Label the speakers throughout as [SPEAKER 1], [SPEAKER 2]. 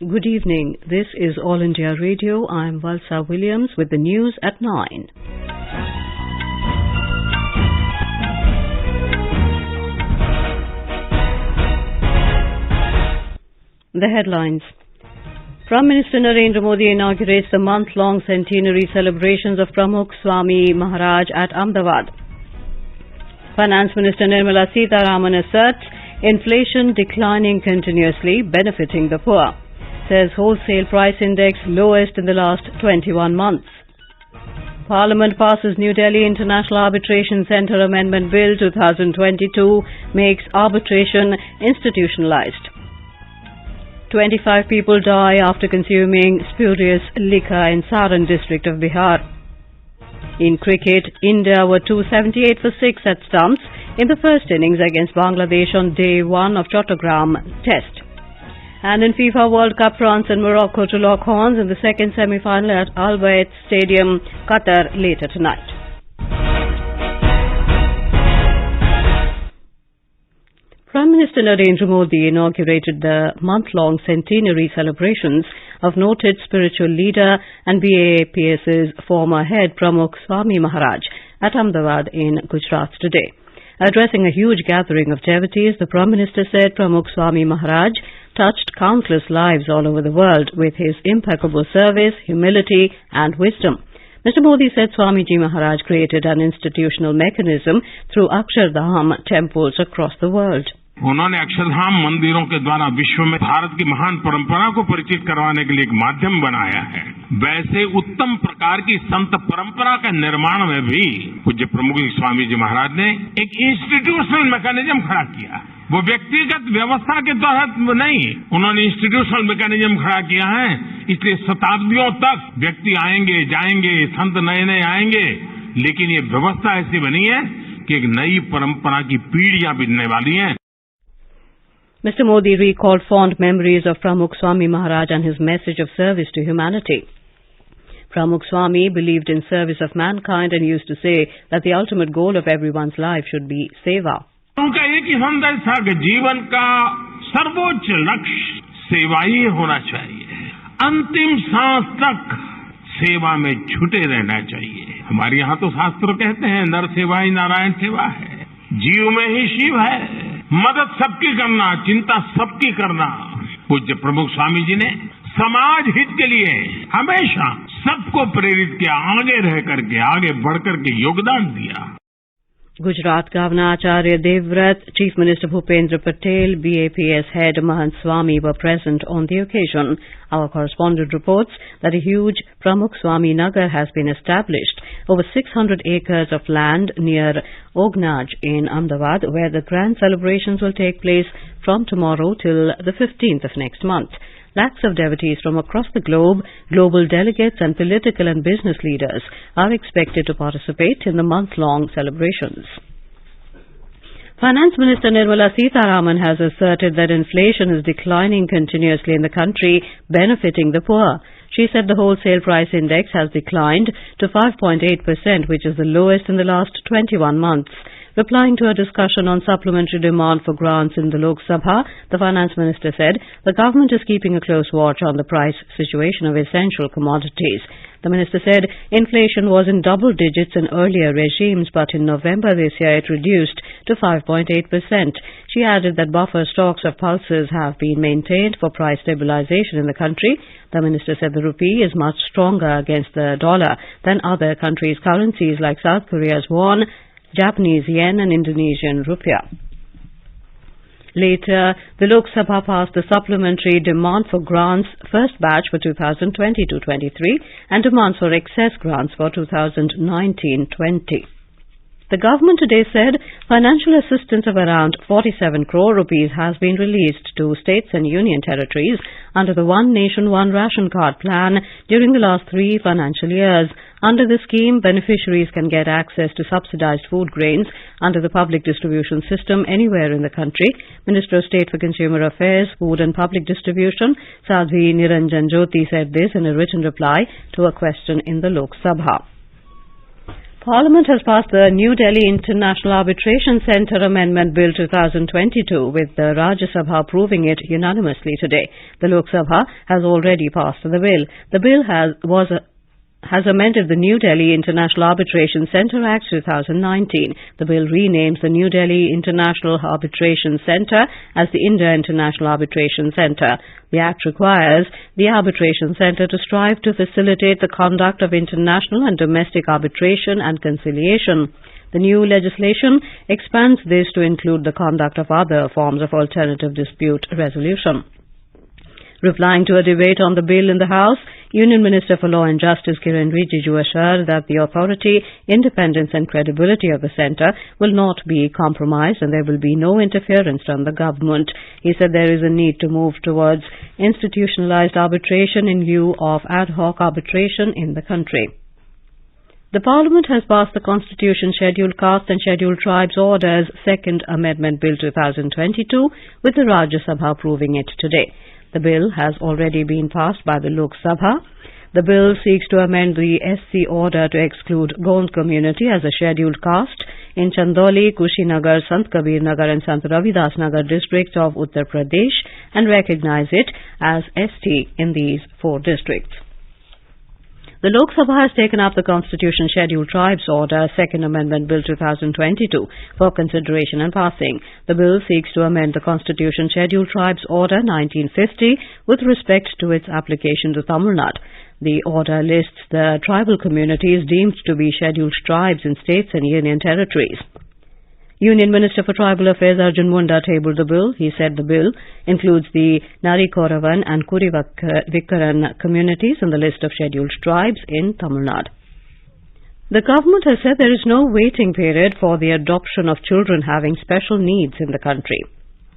[SPEAKER 1] Good evening. This is All India Radio. I'm Valsa Williams with the news at 9. The headlines. Prime Minister Narendra Modi inaugurates the month-long centenary celebrations of Pramukh Swami Maharaj at Ahmedabad. Finance Minister Nirmala Sitharaman asserts inflation declining continuously, benefiting the poor. Says wholesale price index lowest in the last 21 months. Parliament passes New Delhi International Arbitration Centre Amendment Bill 2022, makes arbitration institutionalized. 25 people die after consuming spurious liquor in Saran district of Bihar. In cricket, India were 278 for 6 at stumps in the first innings against Bangladesh on day 1 of Chattogram Test. And in FIFA World Cup, France and Morocco to lock horns in the second semi-final at Al Bayt Stadium, Qatar, later tonight. Prime Minister Narendra Modi inaugurated the month-long centenary celebrations of noted spiritual leader and BAPS's former head Pramukh Swami Maharaj at Ahmedabad in Gujarat today. Addressing a huge gathering of devotees, the Prime Minister said Pramukh Swami Maharaj touched countless lives all over the world with his impeccable service, humility and wisdom. Mr. Modi said Swamiji Maharaj created an institutional mechanism through Akshardham temples across the world.
[SPEAKER 2] उन्होंने अक्षरधाम मंदिरों के द्वारा विश्व में भारत की महान परंपरा को परिचित करवाने के लिए एक माध्यम बनाया है। वैसे उत्तम प्रकार की संत परंपरा के निर्माण में भी पूज्य प्रमुख स्वामी जी महाराज ने एक इंस्टीट्यूशनल मैकेनिज्म खड़ा किया। वो व्यक्तिगत व्यवस्था के तहत नहीं, उन्होंने इंस्टीट्यूशनल मैकेनिज्म खड़ा किया है। इसलिए शताब्दियों तक व्यक्ति आएंगे जाएंगे, संत नए नए आएंगे, लेकिन ये व्यवस्था ऐसी बनी है कि एक नई परंपरा की पीढ़ियां बिनने वाली हैं।
[SPEAKER 1] Mr. Modi recalled fond memories of Pramukh Swami Maharaj and his message of service to humanity. Pramukh Swami believed in service of mankind and used to say that the ultimate goal of everyone's life should be seva.
[SPEAKER 2] उनका एक ही संदेश था कि जीवन का सर्वोच्च लक्ष्य सेवा ही होना चाहिए। अंतिम सांस तक सेवा में छुटे रहना चाहिए। हमारे यहाँ तो शास्त्र कहते हैं नर सेवा ही नारायण सेवा है, जीव में ही शिव है। मदद सबकी करना, चिंता सबकी करना। पूज्य प्रमुख स्वामी जी ने समाज हित के लिए हमेशा सबको प्रेरित किया, आगे रह करके, आगे बढ़ करके योगदान दिया।
[SPEAKER 1] Gujarat Governor Acharya Devvrat, Chief Minister Bhupendra Patel, BAPS head Mahant Swami were present on the occasion. Our correspondent reports that a huge Pramukh Swami Nagar has been established over 600 acres of land near Ognaj in Ahmedabad, where the grand celebrations will take place from tomorrow till the 15th of next month. Lakhs of devotees from across the globe, global delegates and political and business leaders are expected to participate in the month-long celebrations. Finance Minister Nirmala Sitharaman has asserted that inflation is declining continuously in the country, benefiting the poor. She said the wholesale price index has declined to 5.8%, which is the lowest in the last 21 months. Replying to a discussion on supplementary demand for grants in the Lok Sabha, the Finance Minister said the government is keeping a close watch on the price situation of essential commodities. The Minister said inflation was in double digits in earlier regimes, but in November this year it reduced to 5.8%. She added that buffer stocks of pulses have been maintained for price stabilization in the country. The Minister said the rupee is much stronger against the dollar than other countries' currencies like South Korea's won, Japanese yen and Indonesian rupiah. Later, the Lok Sabha passed the supplementary demand for grants first batch for 2020-23 and demands for excess grants for 2019-20. The government today said financial assistance of around 47 crore rupees has been released to states and union territories under the One Nation One Ration Card plan during the last 3 financial years. Under the scheme, beneficiaries can get access to subsidized food grains under the public distribution system anywhere in the country. Minister of State for Consumer Affairs, Food and Public Distribution, Sadhvi Niranjan Jyoti said this in a written reply to a question in the Lok Sabha. Parliament has passed the New Delhi International Arbitration Centre Amendment Bill 2022, with the Rajya Sabha approving it unanimously today. The Lok Sabha has already passed the bill. The bill has amended the New Delhi International Arbitration Centre Act 2019. The bill renames the New Delhi International Arbitration Centre as the India International Arbitration Centre. The Act requires the Arbitration Centre to strive to facilitate the conduct of international and domestic arbitration and conciliation. The new legislation expands this to include the conduct of other forms of alternative dispute resolution. Replying to a debate on the bill in the House, Union Minister for Law and Justice Kiren Rijiju assured that the authority, independence and credibility of the centre will not be compromised and there will be no interference from the government. He said there is a need to move towards institutionalized arbitration in lieu of ad hoc arbitration in the country. The Parliament has passed the Constitution Scheduled Caste and Scheduled Tribes Orders Second Amendment Bill 2022, with the Rajya Sabha approving it today. The bill has already been passed by the Lok Sabha. The bill seeks to amend the SC order to exclude Gond community as a scheduled caste in Chandoli, Kushinagar, Sant Kabir Nagar and Sant Ravidas Nagar districts of Uttar Pradesh and recognize it as ST in these 4 districts. The Lok Sabha has taken up the Constitution Scheduled Tribes Order, Second Amendment Bill 2022, for consideration and passing. The bill seeks to amend the Constitution Scheduled Tribes Order 1950 with respect to its application to Tamil Nadu. The order lists the tribal communities deemed to be scheduled tribes in states and union territories. Union Minister for Tribal Affairs Arjun Munda tabled the bill. He said the bill includes the Narikoravan and Kurivikaran communities in the list of scheduled tribes in Tamil Nadu. The government has said there is no waiting period for the adoption of children having special needs in the country.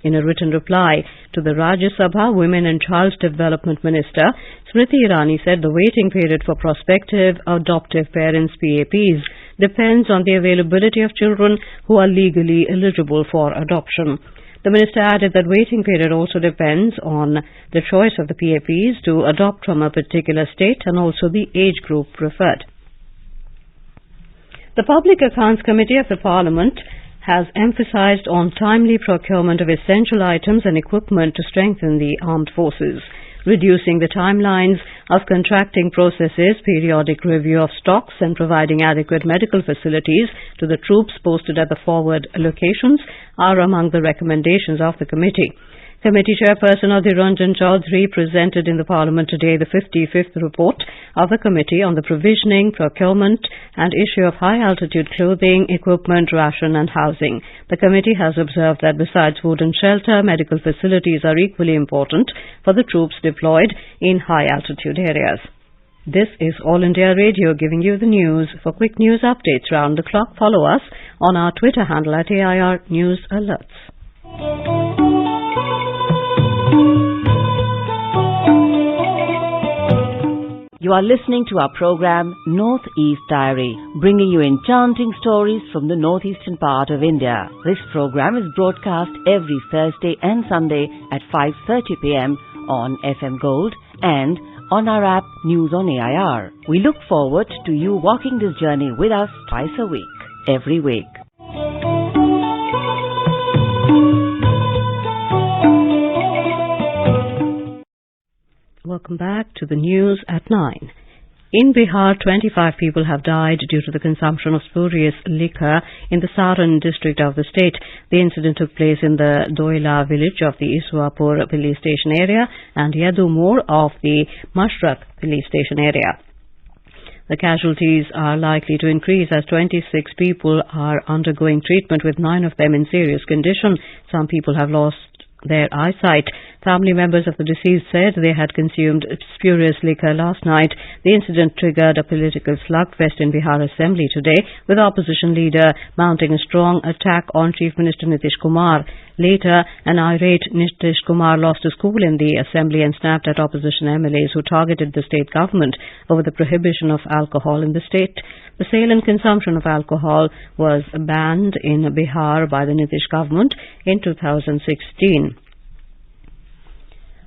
[SPEAKER 1] In a written reply to the Rajya Sabha, Women and Child Development Minister Smriti Irani said the waiting period for prospective adoptive parents PAPs depends on the availability of children who are legally eligible for adoption. The minister added that waiting period also depends on the choice of the PAPs to adopt from a particular state and also the age group preferred. The Public Accounts Committee of the Parliament has emphasized on timely procurement of essential items and equipment to strengthen the armed forces, reducing the timelines of contracting processes, periodic review of stocks and providing adequate medical facilities to the troops posted at the forward locations are among the recommendations of the committee. Committee Chairperson Adhir Ranjan Chaudhary presented in the Parliament today the 55th report of the committee on the provisioning, procurement and issue of high-altitude clothing, equipment, ration and housing. The committee has observed that besides food and shelter, medical facilities are equally important for the troops deployed in high-altitude areas. This is All India Radio giving you the news. For quick news updates round the clock, follow us on our Twitter handle at AIR News Alerts.
[SPEAKER 3] You are listening to our program Northeast Diary, bringing you enchanting stories from the northeastern part of India. This program is broadcast every Thursday and Sunday at 5:30 p.m. on FM Gold and on our app News on AIR. We look forward to you walking this journey with us twice a week, every week.
[SPEAKER 1] Welcome back to the news at 9. In Bihar, 25 people have died due to the consumption of spurious liquor in the Saran district of the state. The incident took place in the Doila village of the Iswapur police station area and Yadumur of the Mashrak police station area. The casualties are likely to increase as 26 people are undergoing treatment, with 9 of them in serious condition. Some people have lost their eyesight. Family members of the deceased said they had consumed spurious liquor last night. The incident triggered a political slugfest in Bihar Assembly today, with opposition leader mounting a strong attack on Chief Minister Nitish Kumar. Later, an irate Nitish Kumar lost his cool in the Assembly and snapped at opposition MLAs who targeted the state government over the prohibition of alcohol in the state. The sale and consumption of alcohol was banned in Bihar by the Nitish government in 2016.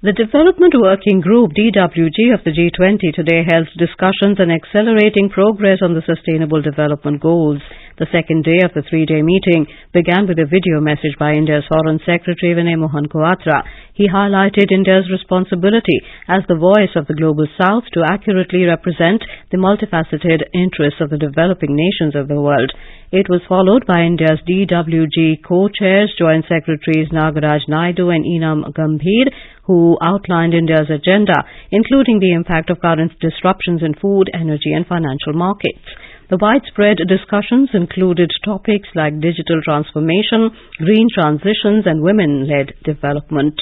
[SPEAKER 1] The Development Working Group DWG of the G20 today held discussions on accelerating progress on the Sustainable Development Goals. The second day of the three-day meeting began with a video message by India's Foreign Secretary Vinay Mohan Kwatra. He highlighted India's responsibility as the voice of the Global South to accurately represent the multifaceted interests of the developing nations of the world. It was followed by India's DWG co-chairs, Joint Secretaries Nagaraj Naidu and Enam Gambhir, who outlined India's agenda, including the impact of current disruptions in food, energy and financial markets. The widespread discussions included topics like digital transformation, green transitions and women-led development.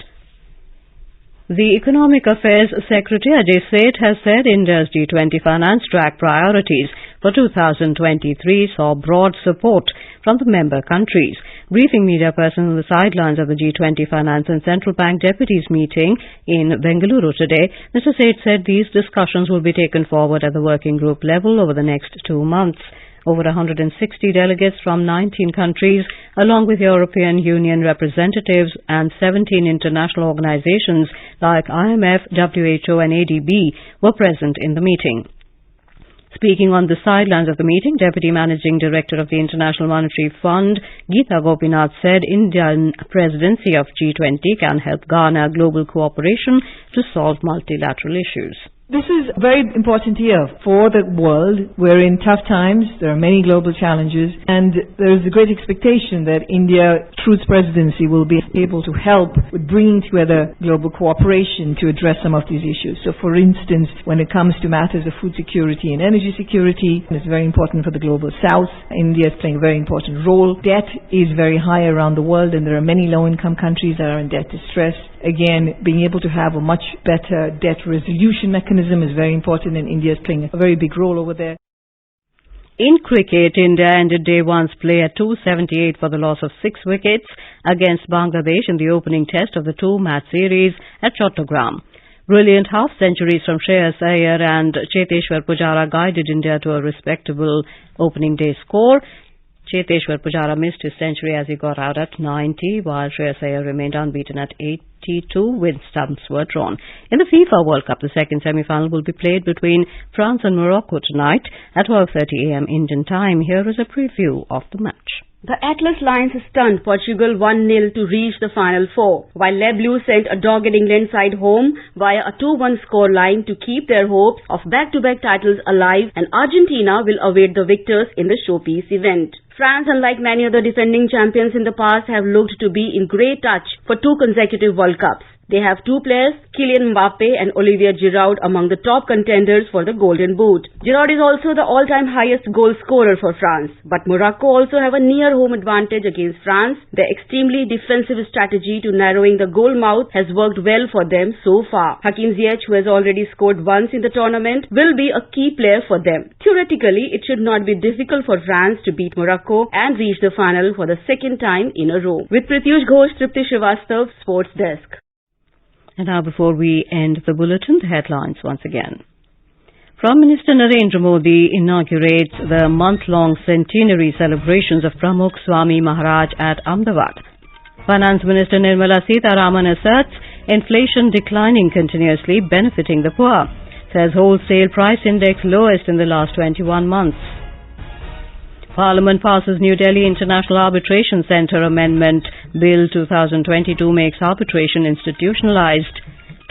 [SPEAKER 1] The Economic Affairs Secretary Ajay Seth has said India's G20 finance track priorities for 2023 saw broad support from the member countries. Briefing media persons on the sidelines of the G20 Finance and Central Bank Deputies meeting in Bengaluru today, Mr. Seth said these discussions will be taken forward at the working group level over the next 2 months. Over 160 delegates from 19 countries, along with European Union representatives and 17 international organizations like IMF, WHO and ADB were present in the meeting. Speaking on the sidelines of the meeting, Deputy Managing Director of the International Monetary Fund, Geeta Gopinath, said Indian presidency of G20 can help garner global cooperation to solve multilateral issues.
[SPEAKER 4] This is a very important year for the world. We're in tough times. There are many global challenges, and there is a great expectation that India, through its presidency, will be able to help with bringing together global cooperation to address some of these issues. So, for instance, when it comes to matters of food security and energy security, it's very important for the global south. India is playing a very important role. Debt is very high around the world, and there are many low-income countries that are in debt distress. Again, being able to have a much better debt resolution mechanism is very important, and India is playing a very big role over there.
[SPEAKER 1] In cricket, India ended day one's play at 278 for the loss of 6 wickets against Bangladesh in the opening test of the 2-match series at Chattogram. Brilliant half-centuries from Shreyas Iyer and Cheteshwar Pujara guided India to a respectable opening day score. Cheteshwar Pujara missed his century as he got out at 90, while Shreyas Iyer remained unbeaten at 82 when stumps were drawn. In the FIFA World Cup, the second semi-final will be played between France and Morocco tonight at 12:30 a.m. Indian time. Here is a preview of the match.
[SPEAKER 5] The Atlas Lions stunned Portugal 1-0 to reach the Final Four, while Les Bleus sent a dogged England side home via a 2-1 scoreline to keep their hopes of back-to-back titles alive, and Argentina will await the victors in the showpiece event. France, unlike many other defending champions in the past, have looked to be in great touch for 2 consecutive World Cups. They have 2 players, Kylian Mbappe and Olivier Giroud, among the top contenders for the Golden Boot. Giroud is also the all-time highest goal scorer for France. But Morocco also have a near-home advantage against France. Their extremely defensive strategy to narrowing the goal mouth has worked well for them so far. Hakim Ziyech, who has already scored once in the tournament, will be a key player for them. Theoretically, it should not be difficult for France to beat Morocco and reach the final for the second time in a row. With Pratyush Ghosh, Tripti Srivastav, Sports Desk.
[SPEAKER 1] And now, before we end the bulletin, the headlines once again. Prime Minister Narendra Modi inaugurates the month-long centenary celebrations of Pramukh Swami Maharaj at Ahmedabad. Finance Minister Nirmala Sitharaman asserts inflation declining continuously, benefiting the poor. Says wholesale price index lowest in the last 21 months. Parliament passes New Delhi International Arbitration Centre Amendment Bill 2022 makes arbitration institutionalized.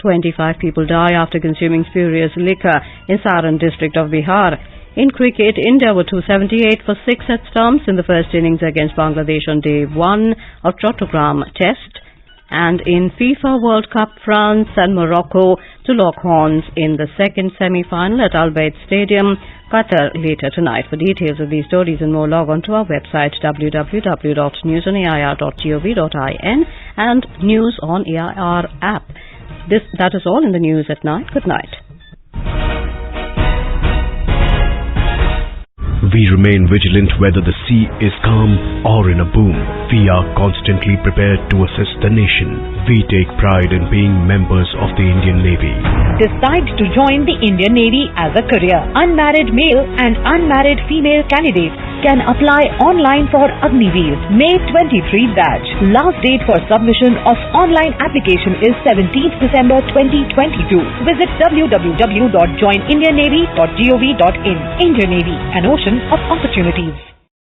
[SPEAKER 1] 25 people die after consuming spurious liquor in Saran district of Bihar. In cricket, India were 278 for 6 at stumps in the first innings against Bangladesh on day 1 of Chattogram Test. And in FIFA World Cup, France and Morocco to lock horns in the second semi-final at Al Bayt Stadium, Qatar, later tonight. For details of these stories and more, log on to our website www.newsonair.gov.in and News on AIR app. That is all in the news at night. Good night.
[SPEAKER 6] We remain vigilant whether the sea is calm or in a boom. We are constantly prepared to assist the nation. We take pride in being members of the Indian Navy.
[SPEAKER 7] Decide to join the Indian Navy as a career. Unmarried male and unmarried female candidates can apply online for Agniveer. May 23 batch. Last date for submission of online application is 17th December 2022. Visit www.joinindiannavy.gov.in. Indian Navy, an ocean of opportunities.